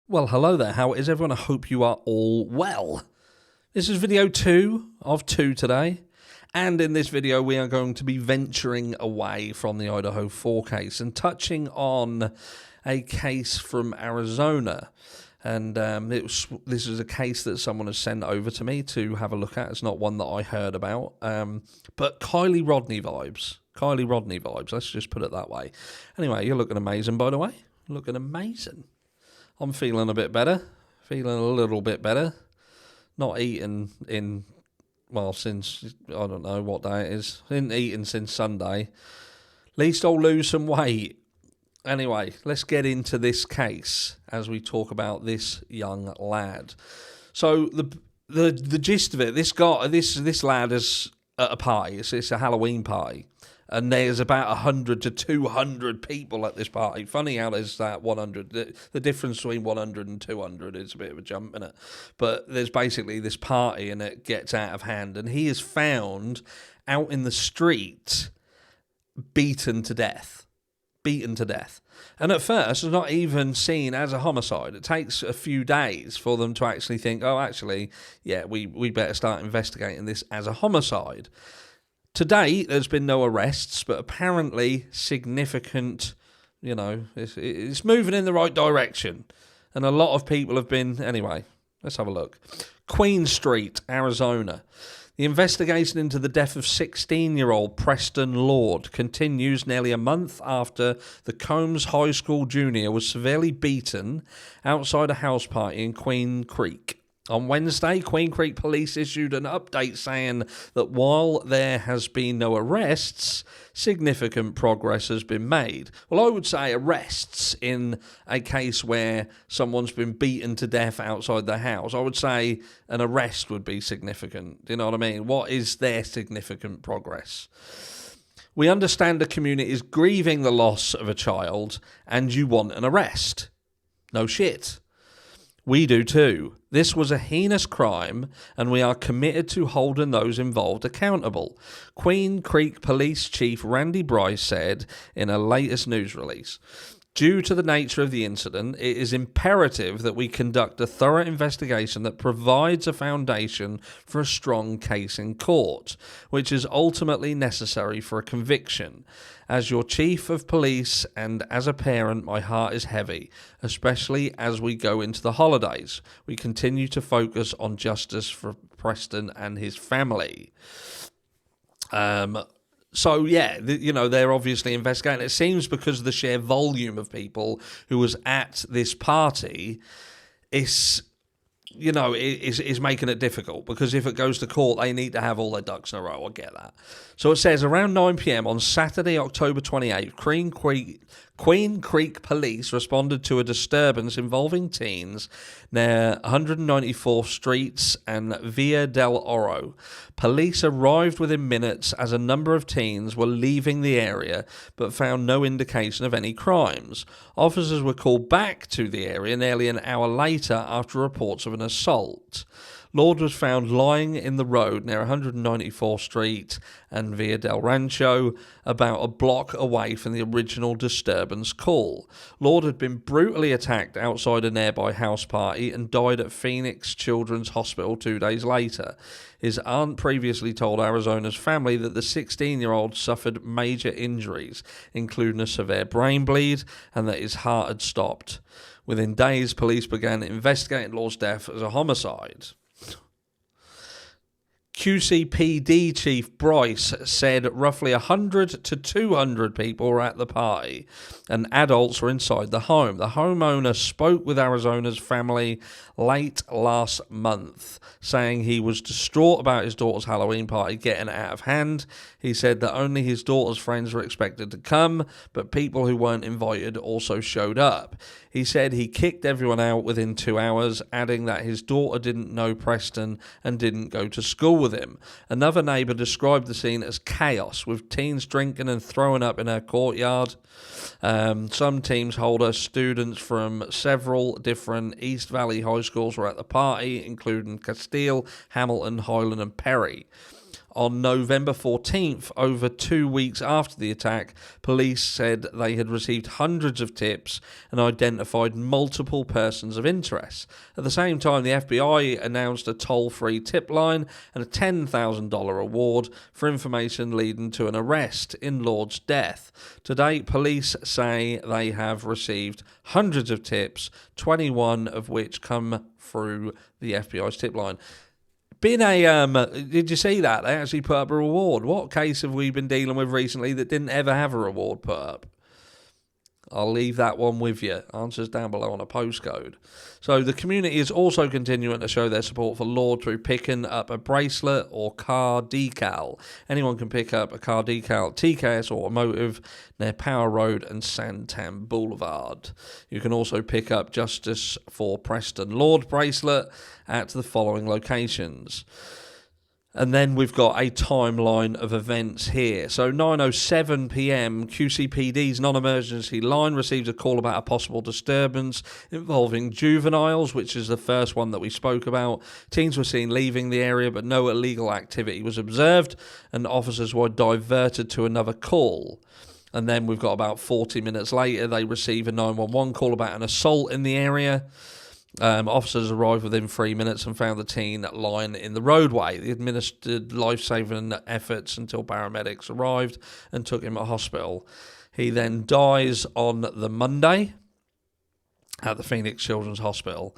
Well, hello there. How is everyone? I hope you are all well. This is video 2 of 2 today. And in this video, we are going to be venturing away from the Idaho 4 case and touching on a case from Arizona. And this is a case that someone has sent over to me to have a look at. It's not one that I heard about. But Kylie Rodney vibes. Kylie Rodney vibes. Let's just put it that way. Anyway, you're looking amazing, by the way. Looking amazing. I'm feeling a bit better, feeling a little bit better. Not eating since, I don't know what day it is. Didn't eating since Sunday. At least I'll lose some weight. Anyway, let's get into this case as we talk about this young lad. So the gist of it, this lad is at a party. It's a Halloween party. And there's about 100 to 200 people at this party. Funny how there's that 100. The difference between 100 and 200 is a bit of a jump in it. But there's basically this party and it gets out of hand. And he is found out in the street, beaten to death. And at first, it's not even seen as a homicide. It takes a few days for them to actually think, oh, actually, yeah, we better start investigating this as a homicide. To date, there's been no arrests, but apparently significant, it's moving in the right direction. And a lot of people have been, anyway, let's have a look. Queen Street, Arizona. The investigation into the death of 16-year-old Preston Lord continues nearly a month after the Combs High School junior was severely beaten outside a house party in Queen Creek. On Wednesday, Queen Creek Police issued an update saying that while there has been no arrests, significant progress has been made. Well, I would say arrests in a case where someone's been beaten to death outside their house. I would say an arrest would be significant. Do you know what I mean? What is their significant progress? We understand the community is grieving the loss of a child and you want an arrest. No shit. We do too. This was a heinous crime and we are committed to holding those involved accountable, Queen Creek Police Chief Randy Bryce said in a latest news release. Due to the nature of the incident, it is imperative that we conduct a thorough investigation that provides a foundation for a strong case in court, which is ultimately necessary for a conviction. As your chief of police and as a parent, my heart is heavy, especially as we go into the holidays. We continue to focus on justice for Preston and his family. So, yeah, they're obviously investigating. It seems because of the sheer volume of people who was at this party, is making it difficult. Because if it goes to court, they need to have all their ducks in a row. I get that. So it says around 9 p.m. on Saturday, October 28th, Queen Creek Police responded to a disturbance involving teens near 194th Street and Via del Oro. Police arrived within minutes as a number of teens were leaving the area but found no indication of any crimes. Officers were called back to the area nearly an hour later after reports of an assault. Lord was found lying in the road near 194th Street and Via del Rancho, about a block away from the original disturbance call. Lord had been brutally attacked outside a nearby house party and died at Phoenix Children's Hospital 2 days later. His aunt previously told Arizona's family that the 16-year-old suffered major injuries, including a severe brain bleed, and that his heart had stopped. Within days, police began investigating Lord's death as a homicide. QCPD Chief Bryce said roughly 100 to 200 people were at the party and adults were inside the home. The homeowner spoke with Arizona's family late last month, saying he was distraught about his daughter's Halloween party getting out of hand. He said that only his daughter's friends were expected to come, but people who weren't invited also showed up. He said he kicked everyone out within 2 hours, adding that his daughter didn't know Preston and didn't go to school with him. Another neighbour described the scene as chaos, with teens drinking and throwing up in her courtyard. Some teams holder students from several different East Valley high schools were at the party, including Castile, Hamilton, Highland and Perry. On November 14th, over 2 weeks after the attack, police said they had received hundreds of tips and identified multiple persons of interest. At the same time, the FBI announced a toll-free tip line and a $10,000 reward for information leading to an arrest in Lord's death. To date, police say they have received hundreds of tips, 21 of which come through the FBI's tip line. Did you see that? They actually put up a reward. What case have we been dealing with recently that didn't ever have a reward put up? I'll leave that one with you. Answers down below on a postcode. So the community is also continuing to show their support for Lord through picking up a bracelet or car decal. Anyone can pick up a car decal at TKS Automotive near Power Road and Santam Boulevard. You can also pick up Justice for Preston Lord bracelet at the following locations. And then we've got a timeline of events here. So 9:07 p.m, QCPD's non-emergency line receives a call about a possible disturbance involving juveniles, which is the first one that we spoke about. Teens were seen leaving the area, but no illegal activity was observed, and officers were diverted to another call. And then we've got about 40 minutes later, they receive a 911 call about an assault in the area. Officers arrived within 3 minutes and found the teen lying in the roadway. They administered life-saving efforts until paramedics arrived and took him to hospital. He then dies on the Monday at the Phoenix Children's Hospital.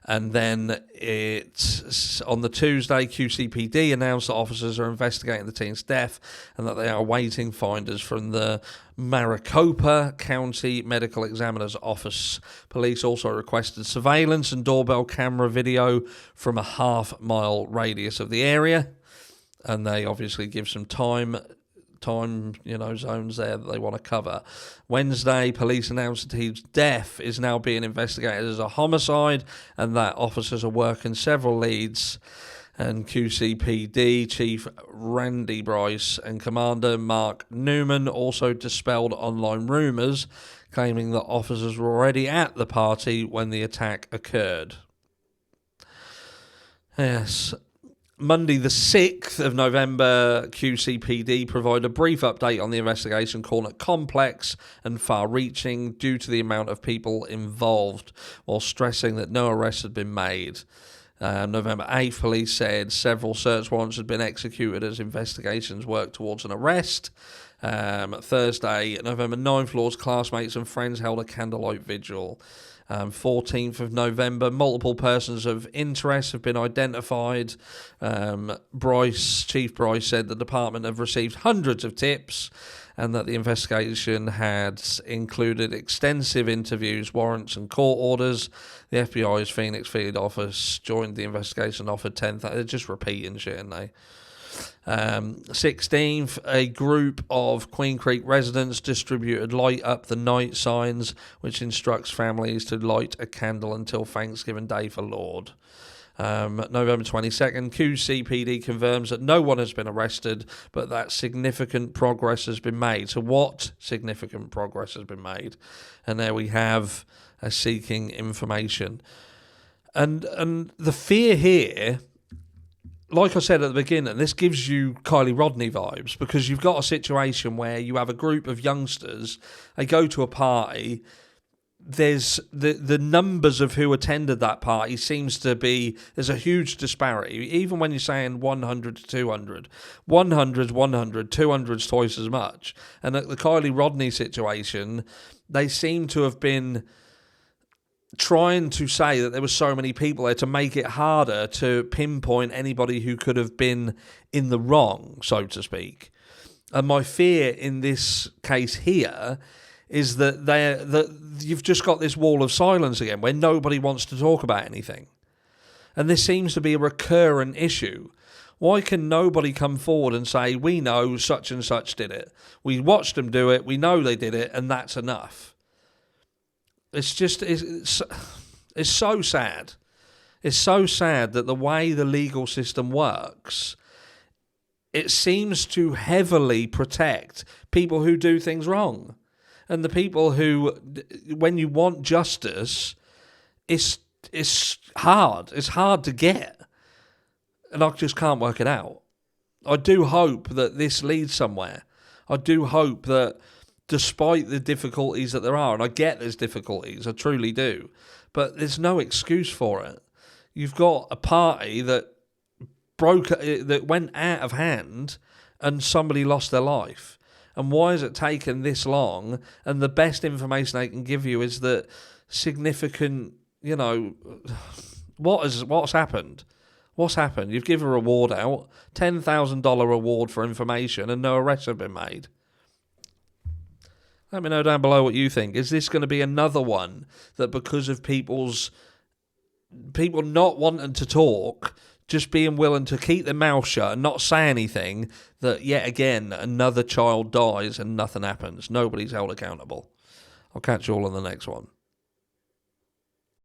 And then it's on the Tuesday, QCPD announced that officers are investigating the teen's death and that they are awaiting findings from the Maricopa County Medical Examiner's Office. Police also requested surveillance and doorbell camera video from a half-mile radius of the area. And they obviously give some time zones there that they want to cover. Wednesday, police announced that his death is now being investigated as a homicide and that officers are working several leads. And QCPD Chief Randy Bryce and Commander Mark Newman also dispelled online rumours, claiming that officers were already at the party when the attack occurred. Yes. Monday the 6th of November, QCPD provided a brief update on the investigation, calling it complex and far-reaching due to the amount of people involved, while stressing that no arrests had been made. November 8th, police said several search warrants had been executed as investigations worked towards an arrest. Thursday, November 9th, Lord's classmates and friends held a candlelight vigil. 14th of November, multiple persons of interest have been identified. Chief Bryce said the department have received hundreds of tips and that the investigation had included extensive interviews, warrants and court orders. The FBI's Phoenix field office joined the investigation and offered 10,000. They're just repeating shit, aren't they? 16th, a group of Queen Creek residents distributed light up the night signs, which instructs families to light a candle until Thanksgiving Day for Lord. November 22nd, QCPD confirms that no one has been arrested, but that significant progress has been made. So what significant progress has been made? And there we have a seeking information. And the fear here, like I said at the beginning, this gives you Kylie Rodney vibes, because you've got a situation where you have a group of youngsters, they go to a party, there's the numbers of who attended that party seems to be, there's a huge disparity. Even when you're saying 100 to 200, 100's 100, 200's twice as much. And at the Kylie Rodney situation, they seem to have been trying to say that there were so many people there to make it harder to pinpoint anybody who could have been in the wrong, so to speak. And my fear in this case here is that you've just got this wall of silence again where nobody wants to talk about anything. And this seems to be a recurrent issue. Why can nobody come forward and say, we know such and such did it, we watched them do it, we know they did it, and that's enough? It's so sad. It's so sad that the way the legal system works, it seems to heavily protect people who do things wrong. And the people who, when you want justice, it's hard. It's hard to get. And I just can't work it out. I do hope that this leads somewhere. I do hope that despite the difficulties that there are, and I get there's difficulties, I truly do, but there's no excuse for it. You've got a party that went out of hand and somebody lost their life. And why has it taken this long? And the best information they can give you is that significant, what's happened? What's happened? You've given a reward out, $10,000 reward for information, and no arrests have been made. Let me know down below what you think. Is this going to be another one that because of people not wanting to talk, just being willing to keep their mouth shut and not say anything, that yet again another child dies and nothing happens? Nobody's held accountable. I'll catch you all on the next one.